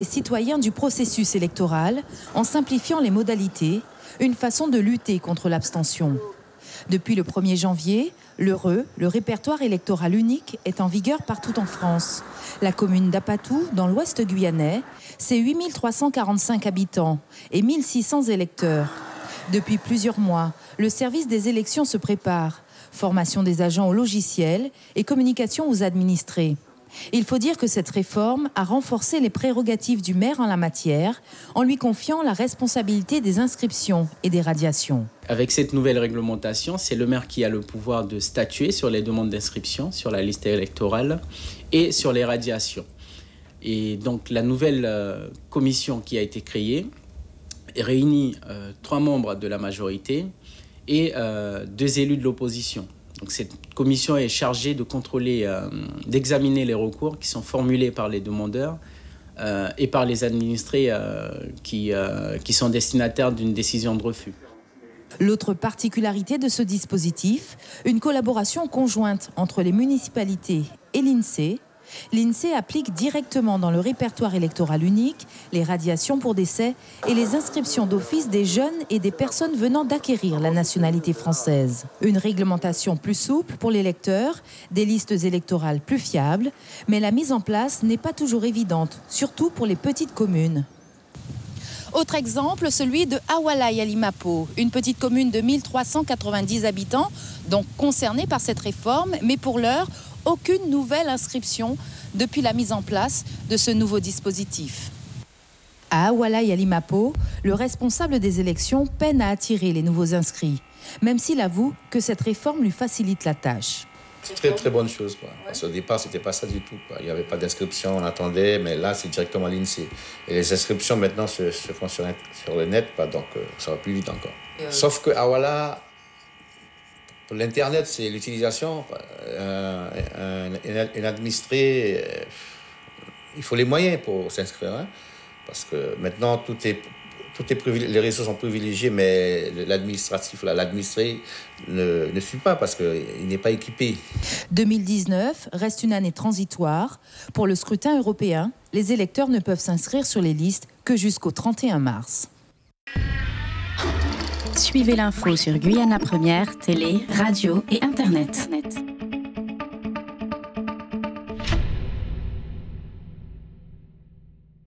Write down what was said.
Les citoyens du processus électoral en simplifiant les modalités, une façon de lutter contre l'abstention. Depuis le 1er janvier, le répertoire électoral unique, est en vigueur partout en France. La commune d'Apatou, dans l'ouest guyanais, c'est 8 345 habitants et 1 600 électeurs. Depuis plusieurs mois, le service des élections se prépare. Formation des agents au logiciel et communication aux administrés. Il faut dire que cette réforme a renforcé les prérogatives du maire en la matière, en lui confiant la responsabilité des inscriptions et des radiations. Avec cette nouvelle réglementation, c'est le maire qui a le pouvoir de statuer sur les demandes d'inscription, sur la liste électorale et sur les radiations. Et donc la nouvelle commission qui a été créée réunit 3 membres de la majorité et 2 élus de l'opposition. Donc cette commission est chargée de contrôler, d'examiner les recours qui sont formulés par les demandeurs et par les administrés qui sont destinataires d'une décision de refus. L'autre particularité de ce dispositif, une collaboration conjointe entre les municipalités et l'INSEE. L'INSEE applique directement dans le répertoire électoral unique les radiations pour décès et les inscriptions d'office des jeunes et des personnes venant d'acquérir la nationalité française. Une réglementation plus souple pour les électeurs, des listes électorales plus fiables, mais la mise en place n'est pas toujours évidente, surtout pour les petites communes. Autre exemple, celui de Awalay à Limapo, une petite commune de 1390 habitants, donc concernée par cette réforme, mais pour l'heure, aucune nouvelle inscription depuis la mise en place de ce nouveau dispositif. À Awalay à Limapo, le responsable des élections peine à attirer les nouveaux inscrits, même s'il avoue que cette réforme lui facilite la tâche. C'est très bonne chose, quoi. Parce qu'au départ, c'était pas ça du tout, quoi. Il n'y avait pas d'inscription, on attendait, mais là, c'est directement l'INSEE. Et les inscriptions, maintenant, se font sur le net, quoi, donc ça va plus vite encore. Sauf que Awalay, pour l'Internet, c'est l'utilisation. Un administré, il faut les moyens pour s'inscrire, hein, parce que maintenant, les réseaux sont privilégiés, mais l'administratif, l'administré ne suit pas parce qu'il n'est pas équipé. 2019 reste une année transitoire. Pour le scrutin européen, les électeurs ne peuvent s'inscrire sur les listes que jusqu'au 31 mars. Suivez l'info sur Guyana Première, télé, radio et Internet.